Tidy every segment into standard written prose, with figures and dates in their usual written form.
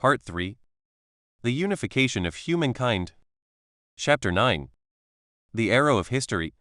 Part 3. The Unification of Humankind. Chapter 9. The Arrow of History.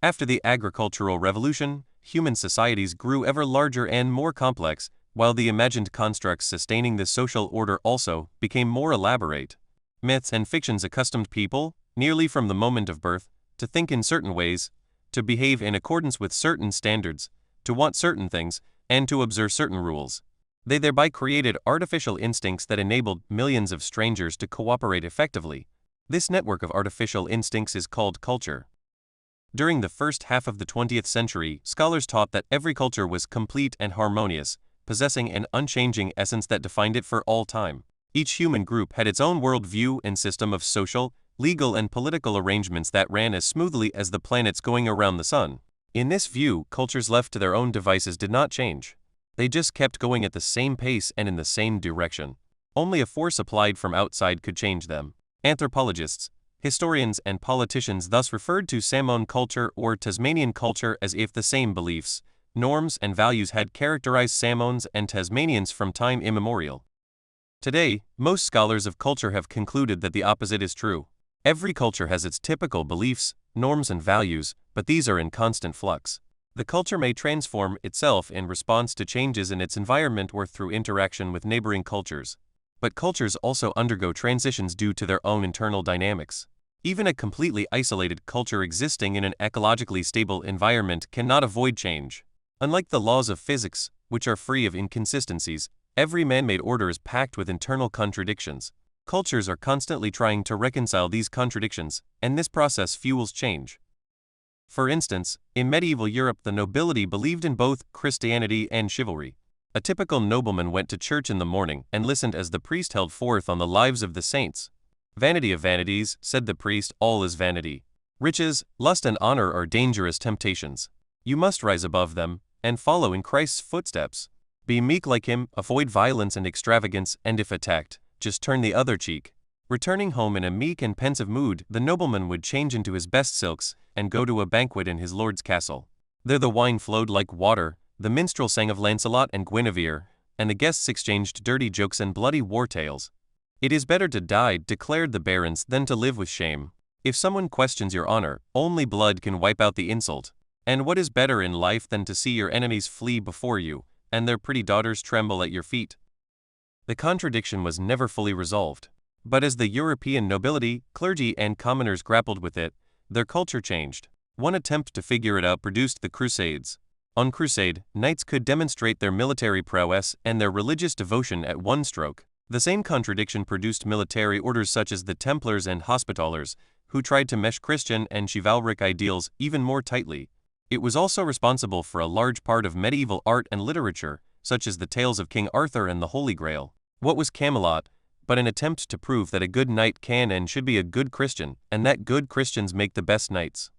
After the agricultural revolution, human societies grew ever larger and more complex, while the imagined constructs sustaining the social order also became more elaborate. Myths and fictions accustomed people, nearly from the moment of birth, to think in certain ways, to behave in accordance with certain standards, to want certain things, and to observe certain rules. They thereby created artificial instincts that enabled millions of strangers to cooperate effectively. This network of artificial instincts is called culture. During the first half of the 20th century, scholars taught that every culture was complete and harmonious, possessing an unchanging essence that defined it for all time. Each human group had its own worldview and system of social, legal and political arrangements that ran as smoothly as the planets going around the sun. In this view, cultures left to their own devices did not change. They just kept going at the same pace and in the same direction. Only a force applied from outside could change them. Anthropologists, historians and politicians thus referred to Samoan culture or Tasmanian culture as if the same beliefs, norms and values had characterized Samoans and Tasmanians from time immemorial. Today, most scholars of culture have concluded that the opposite is true. Every culture has its typical beliefs, norms and values, but these are in constant flux. The culture may transform itself in response to changes in its environment or through interaction with neighboring cultures. But cultures also undergo transitions due to their own internal dynamics. Even a completely isolated culture existing in an ecologically stable environment cannot avoid change. Unlike the laws of physics, which are free of inconsistencies, every man-made order is packed with internal contradictions. Cultures are constantly trying to reconcile these contradictions, and this process fuels change. For instance, in medieval Europe the nobility believed in both Christianity and chivalry. A typical nobleman went to church in the morning and listened as the priest held forth on the lives of the saints. "Vanity of vanities," said the priest, "all is vanity. Riches, lust and honor are dangerous temptations. You must rise above them, and follow in Christ's footsteps. Be meek like him, avoid violence and extravagance, and if attacked, just turn the other cheek." Returning home in a meek and pensive mood, the nobleman would change into his best silks, and go to a banquet in his lord's castle. There the wine flowed like water, the minstrel sang of Lancelot and Guinevere, and the guests exchanged dirty jokes and bloody war tales. "It is better to die," declared the barons, "than to live with shame. If someone questions your honor, only blood can wipe out the insult. And what is better in life than to see your enemies flee before you, and their pretty daughters tremble at your feet?" The contradiction was never fully resolved. But as the European nobility, clergy and commoners grappled with it, their culture changed. One attempt to figure it out produced the Crusades. On crusade, knights could demonstrate their military prowess and their religious devotion at one stroke. The same contradiction produced military orders such as the Templars and Hospitallers, who tried to mesh Christian and chivalric ideals even more tightly. It was also responsible for a large part of medieval art and literature, such as the tales of King Arthur and the Holy Grail. What was Camelot but an attempt to prove that a good knight can and should be a good Christian, and that good Christians make the best knights?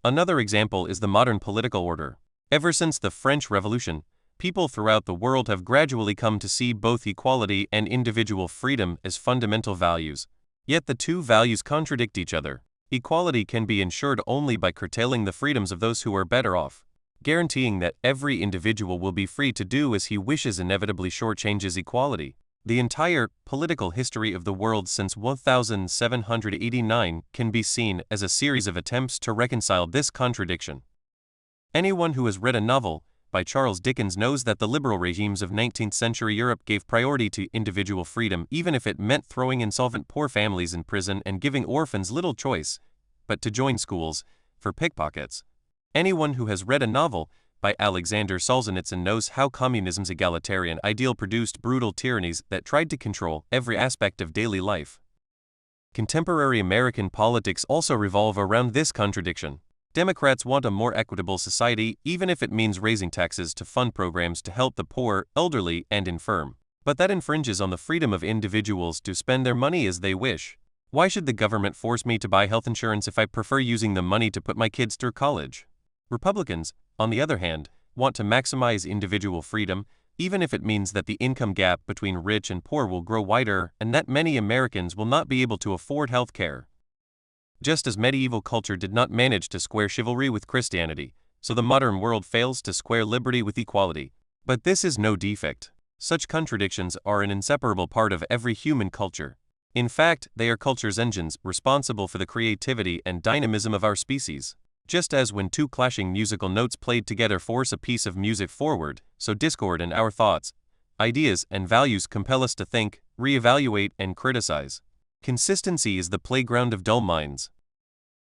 Another example is the modern political order. Ever since the French Revolution, people throughout the world have gradually come to see both equality and individual freedom as fundamental values. Yet the two values contradict each other. Equality can be ensured only by curtailing the freedoms of those who are better off. Guaranteeing that every individual will be free to do as he wishes inevitably shortchanges equality. The entire political history of the world since 1789 can be seen as a series of attempts to reconcile this contradiction. Anyone who has read a novel by Charles Dickens knows that the liberal regimes of 19th century Europe gave priority to individual freedom even if it meant throwing insolvent poor families in prison and giving orphans little choice but to join schools for pickpockets. Anyone who has read a novel by Alexander Solzhenitsyn knows how communism's egalitarian ideal produced brutal tyrannies that tried to control every aspect of daily life. Contemporary American politics also revolve around this contradiction. Democrats want a more equitable society even if it means raising taxes to fund programs to help the poor, elderly, and infirm. But that infringes on the freedom of individuals to spend their money as they wish. Why should the government force me to buy health insurance if I prefer using the money to put my kids through college? Republicans, on the other hand, want to maximize individual freedom, even if it means that the income gap between rich and poor will grow wider and that many Americans will not be able to afford health care. Just as medieval culture did not manage to square chivalry with Christianity, so the modern world fails to square liberty with equality. But this is no defect. Such contradictions are an inseparable part of every human culture. In fact, they are culture's engines responsible for the creativity and dynamism of our species. Just as when two clashing musical notes played together force a piece of music forward, so discord in our thoughts, ideas, and values compel us to think, reevaluate, and criticize. Consistency is the playground of dull minds.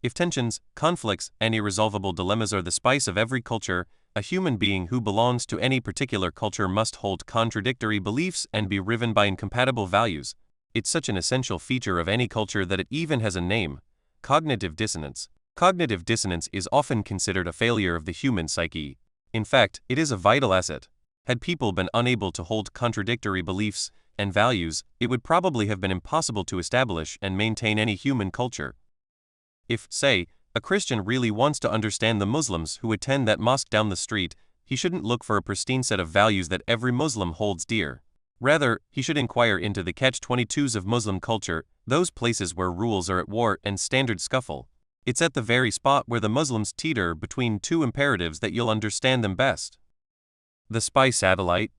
If tensions, conflicts, and irresolvable dilemmas are the spice of every culture, a human being who belongs to any particular culture must hold contradictory beliefs and be riven by incompatible values. It's such an essential feature of any culture that it even has a name: cognitive dissonance. Cognitive dissonance is often considered a failure of the human psyche. In fact, it is a vital asset. Had people been unable to hold contradictory beliefs and values, it would probably have been impossible to establish and maintain any human culture. If, say, a Christian really wants to understand the Muslims who attend that mosque down the street, he shouldn't look for a pristine set of values that every Muslim holds dear. Rather, he should inquire into the catch-22s of Muslim culture, those places where rules are at war and standards scuffle. It's at the very spot where the Muslims teeter between two imperatives that you'll understand them best. The spy satellite.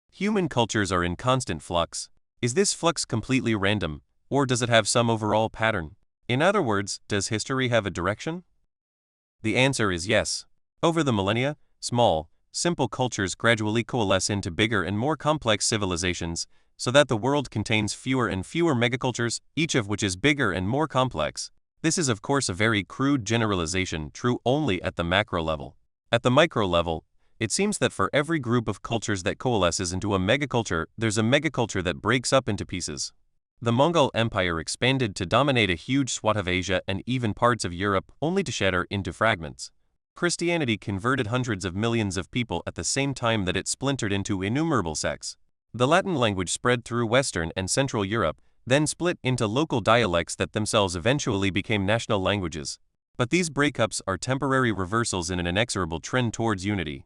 Human cultures are in constant flux. Is this flux completely random, or does it have some overall pattern? In other words, does history have a direction? The answer is yes. Over the millennia, small, simple cultures gradually coalesce into bigger and more complex civilizations, so that the world contains fewer and fewer megacultures, each of which is bigger and more complex. This is of course a very crude generalization, true only at the macro level. At the micro level, it seems that for every group of cultures that coalesces into a megaculture, there's a megaculture that breaks up into pieces. The Mongol Empire expanded to dominate a huge swath of Asia and even parts of Europe, only to shatter into fragments. Christianity converted hundreds of millions of people at the same time that it splintered into innumerable sects. The Latin language spread through Western and Central Europe, then split into local dialects that themselves eventually became national languages. But these breakups are temporary reversals in an inexorable trend towards unity.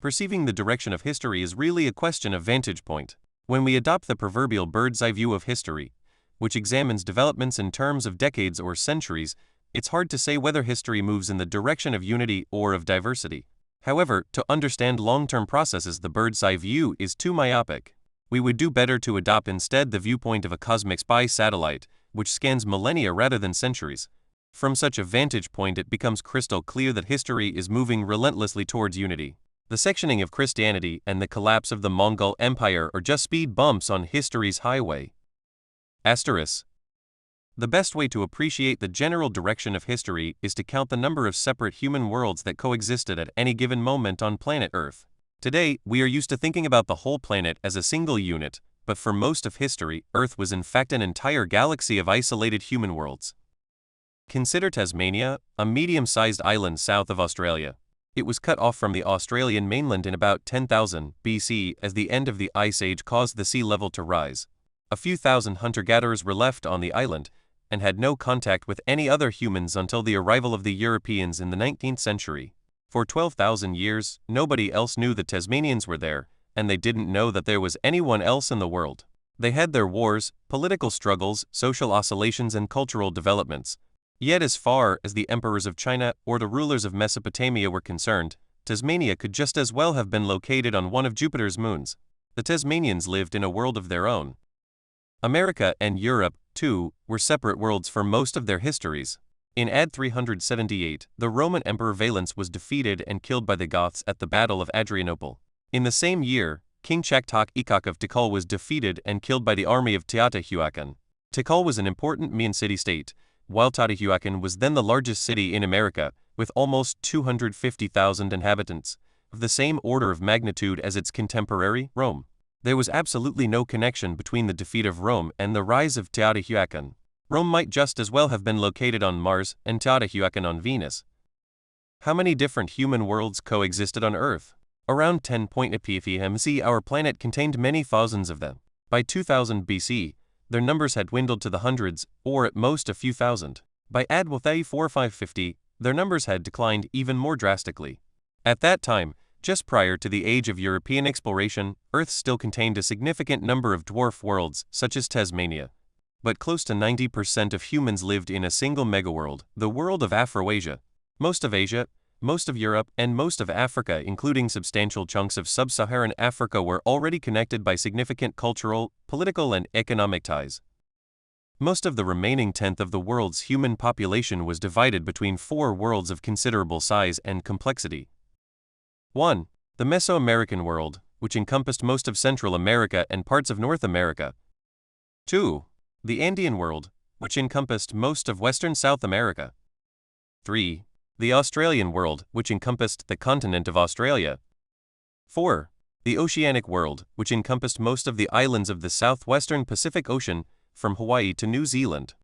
Perceiving the direction of history is really a question of vantage point. When we adopt the proverbial bird's-eye view of history, which examines developments in terms of decades or centuries, it's hard to say whether history moves in the direction of unity or of diversity. However, to understand long-term processes, the bird's-eye view is too myopic. We would do better to adopt instead the viewpoint of a cosmic spy satellite, which scans millennia rather than centuries. From such a vantage point, it becomes crystal clear that history is moving relentlessly towards unity. The sectioning of Christianity and the collapse of the Mongol Empire are just speed bumps on history's highway. Asterisk. The best way to appreciate the general direction of history is to count the number of separate human worlds that coexisted at any given moment on planet Earth. Today, we are used to thinking about the whole planet as a single unit, but for most of history, Earth was in fact an entire galaxy of isolated human worlds. Consider Tasmania, a medium-sized island south of Australia. It was cut off from the Australian mainland in about 10,000 BC as the end of the Ice Age caused the sea level to rise. A few thousand hunter-gatherers were left on the island, and had no contact with any other humans until the arrival of the Europeans in the 19th century. For 12,000 years, nobody else knew the Tasmanians were there, and they didn't know that there was anyone else in the world. They had their wars, political struggles, social oscillations, and cultural developments. Yet as far as the emperors of China or the rulers of Mesopotamia were concerned, Tasmania could just as well have been located on one of Jupiter's moons. The Tasmanians lived in a world of their own. America and Europe, too, were separate worlds for most of their histories. In AD 378, the Roman Emperor Valens was defeated and killed by the Goths at the Battle of Adrianople. In the same year, King Chaktok Ikak of Tikal was defeated and killed by the army of Teotihuacan. Tikal was an important Mayan city-state, while Teotihuacan was then the largest city in America, with almost 250,000 inhabitants, of the same order of magnitude as its contemporary, Rome. There was absolutely no connection between the defeat of Rome and the rise of Teotihuacan. Rome might just as well have been located on Mars and Teotihuacan on Venus. How many different human worlds coexisted on Earth? Around 10 ppm. Our planet contained many thousands of them. By 2000 BC, their numbers had dwindled to the hundreds, or at most a few thousand. By AD 4550, their numbers had declined even more drastically. At that time, just prior to the age of European exploration, Earth still contained a significant number of dwarf worlds, such as Tasmania. But close to 90% of humans lived in a single megaworld, the world of Afro-Asia. Most of Asia, most of Europe, and most of Africa, including substantial chunks of sub-Saharan Africa, were already connected by significant cultural, political, and economic ties. Most of the remaining tenth of the world's human population was divided between four worlds of considerable size and complexity. 1. The Mesoamerican world, which encompassed most of Central America and parts of North America. 2. The Andean world, which encompassed most of Western South America. 3. The Australian world, which encompassed the continent of Australia. 4. The Oceanic world, which encompassed most of the islands of the southwestern Pacific Ocean, from Hawaii to New Zealand.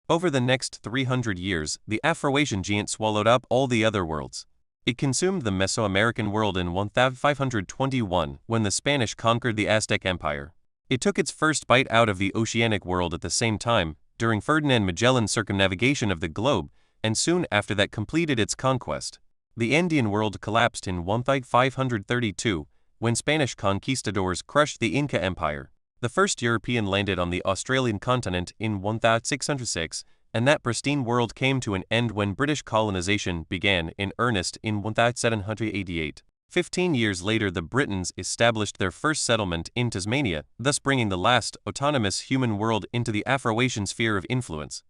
Over the next 300 years, the Afro-Asian giant swallowed up all the other worlds. It consumed the Mesoamerican world in 1521 when the Spanish conquered the Aztec Empire. It took its first bite out of the Oceanic world at the same time, during Ferdinand Magellan's circumnavigation of the globe, and soon after that completed its conquest. The Andean world collapsed in 1532, when Spanish conquistadors crushed the Inca Empire. The first European landed on the Australian continent in 1606, and that pristine world came to an end when British colonization began in earnest in 1788. 15 years later, the Britons established their first settlement in Tasmania, thus bringing the last autonomous human world into the Afro-Asian sphere of influence.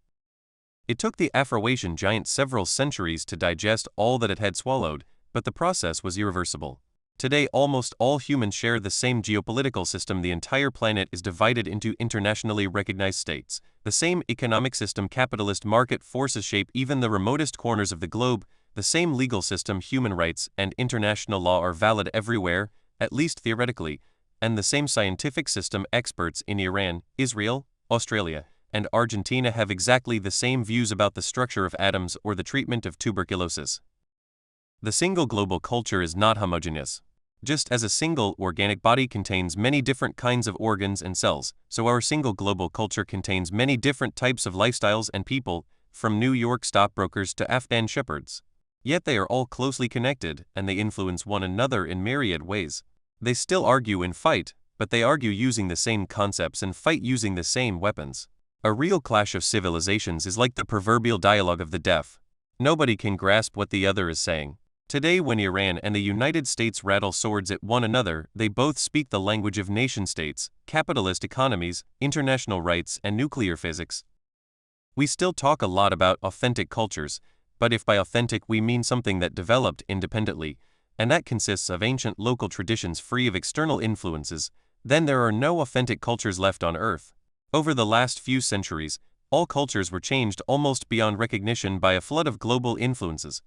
It took the Afro-Asian giant several centuries to digest all that it had swallowed, but the process was irreversible. Today, almost all humans share the same geopolitical system. The entire planet is divided into internationally recognized states. The same economic system, capitalist market forces, shape even the remotest corners of the globe. The same legal system, human rights, and international law are valid everywhere, at least theoretically, and the same scientific system. Experts in Iran, Israel, Australia, and Argentina have exactly the same views about the structure of atoms or the treatment of tuberculosis. The single global culture is not homogeneous. Just as a single organic body contains many different kinds of organs and cells, so our single global culture contains many different types of lifestyles and people, from New York stockbrokers to Afghan shepherds. Yet they are all closely connected, and they influence one another in myriad ways. They still argue and fight, but they argue using the same concepts and fight using the same weapons. A real clash of civilizations is like the proverbial dialogue of the deaf. Nobody can grasp what the other is saying. Today, when Iran and the United States rattle swords at one another, they both speak the language of nation-states, capitalist economies, international rights, and nuclear physics. We still talk a lot about authentic cultures, but if by authentic we mean something that developed independently, and that consists of ancient local traditions free of external influences, then there are no authentic cultures left on Earth. Over the last few centuries, all cultures were changed almost beyond recognition by a flood of global influences.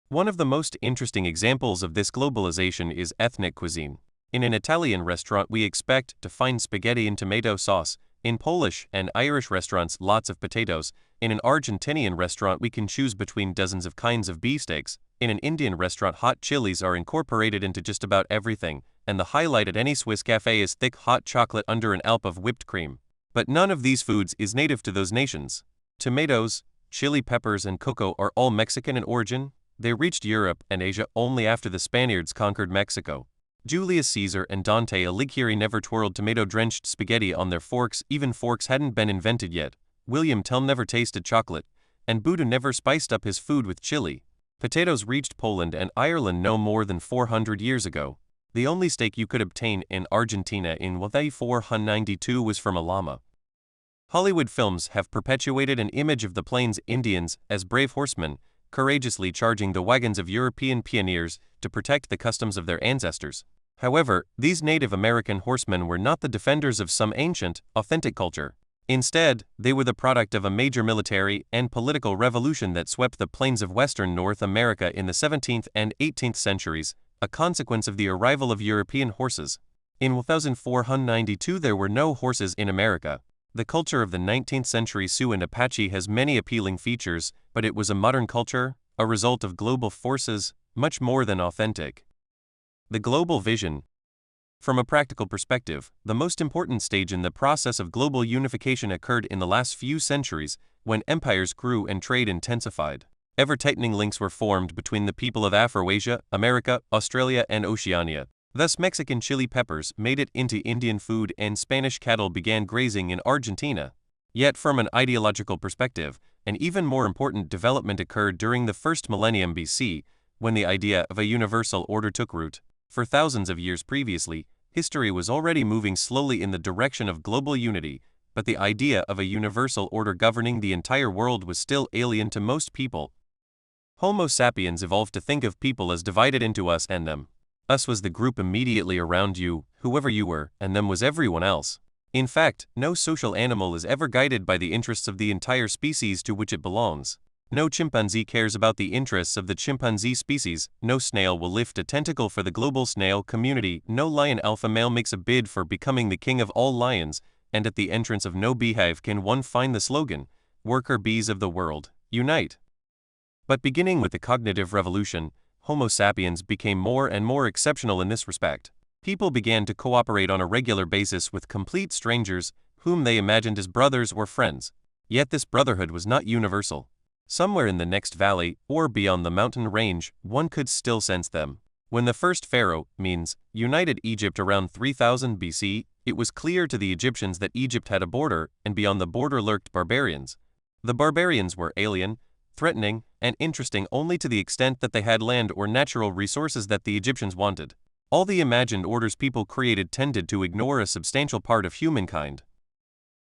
One of the most interesting examples of this globalization is ethnic cuisine. In an Italian restaurant, we expect to find spaghetti and tomato sauce. In Polish and Irish restaurants, lots of potatoes. In an Argentinian restaurant, we can choose between dozens of kinds of beefsteaks. In an Indian restaurant, hot chilies are incorporated into just about everything, and the highlight at any Swiss cafe is thick hot chocolate under an alp of whipped cream. But none of these foods is native to those nations. Tomatoes, chili peppers, and cocoa are all Mexican in origin. They reached Europe and Asia only after the Spaniards conquered Mexico. Julius Caesar and Dante Alighieri never twirled tomato-drenched spaghetti on their forks. Even forks hadn't been invented yet. William Tell never tasted chocolate, and Buddha never spiced up his food with chili. Potatoes reached Poland and Ireland no more than 400 years ago. The only steak you could obtain in Argentina in 1492 was from a llama. Hollywood films have perpetuated an image of the Plains Indians as brave horsemen, courageously charging the wagons of European pioneers to protect the customs of their ancestors. However, these Native American horsemen were not the defenders of some ancient, authentic culture. Instead, they were the product of a major military and political revolution that swept the plains of western North America in the 17th and 18th centuries, a consequence of the arrival of European horses. In 1492 there were no horses in America. The culture of the 19th century Sioux and Apache has many appealing features, but it was a modern culture, a result of global forces, much more than authentic. The global vision. From a practical perspective, the most important stage in the process of global unification occurred in the last few centuries, when empires grew and trade intensified. Ever-tightening links were formed between the people of Afro-Asia, America, Australia, and Oceania. Thus, Mexican chili peppers made it into Indian food and Spanish cattle began grazing in Argentina. Yet from an ideological perspective, An even more important development occurred during the first millennium BC, when the idea of a universal order took root. For thousands of years previously, history was already moving slowly in the direction of global unity, but the idea of a universal order governing the entire world was still alien to most people. Homo sapiens evolved to think of people as divided into us and them. Us was the group immediately around you, whoever you were, and them was everyone else. In fact, no social animal is ever guided by the interests of the entire species to which it belongs. No chimpanzee cares about the interests of the chimpanzee species, no snail will lift a tentacle for the global snail community, no lion alpha male makes a bid for becoming the king of all lions, and at the entrance of no beehive can one find the slogan, "Worker bees of the world, unite." But beginning with the cognitive revolution, Homo sapiens became more and more exceptional in this respect. People began to cooperate on a regular basis with complete strangers, whom they imagined as brothers or friends. Yet this brotherhood was not universal. Somewhere in the next valley, or beyond the mountain range, one could still sense them. When the first pharaoh, Menes, united Egypt around 3000 BC, it was clear to the Egyptians that Egypt had a border, and beyond the border lurked barbarians. The barbarians were alien, threatening, and interesting only to the extent that they had land or natural resources that the Egyptians wanted. All the imagined orders people created tended to ignore a substantial part of humankind.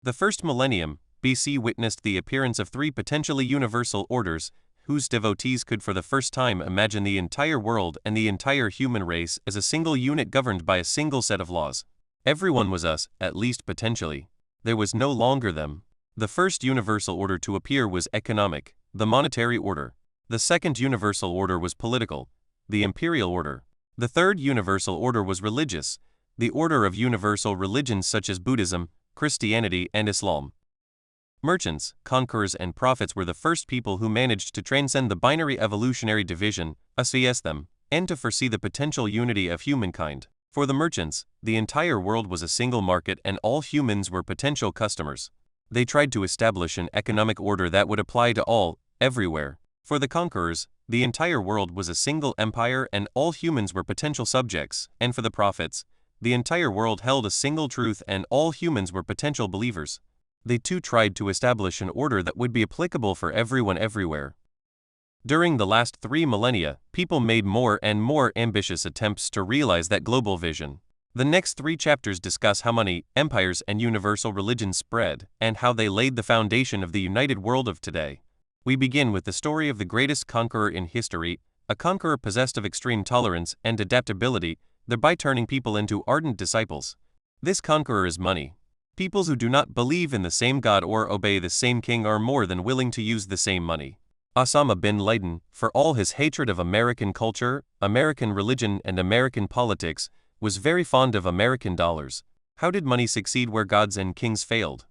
The first millennium, BC, witnessed the appearance of three potentially universal orders, whose devotees could for the first time imagine the entire world and the entire human race as a single unit governed by a single set of laws. Everyone was us, at least potentially. There was no longer them. The first universal order to appear was economic, the monetary order. The second universal order was political, the imperial order. The third universal order was religious, the order of universal religions such as Buddhism, Christianity, and Islam. Merchants, conquerors, and prophets were the first people who managed to transcend the binary evolutionary division, us vs them, and to foresee the potential unity of humankind. For the merchants, the entire world was a single market and all humans were potential customers. They tried to establish an economic order that would apply to all, everywhere. For the conquerors, the entire world was a single empire and all humans were potential subjects, and for the prophets, the entire world held a single truth and all humans were potential believers. They too tried to establish an order that would be applicable for everyone everywhere. During the last 3 millennia, people made more and more ambitious attempts to realize that global vision. The next 3 chapters discuss how money, empires, and universal religions spread, and how they laid the foundation of the united world of today. We begin with the story of the greatest conqueror in history, a conqueror possessed of extreme tolerance and adaptability, thereby turning people into ardent disciples. This conqueror is money. Peoples who do not believe in the same God or obey the same king are more than willing to use the same money. Osama bin Laden, for all his hatred of American culture, American religion, and American politics, was very fond of American dollars. How did money succeed where gods and kings failed?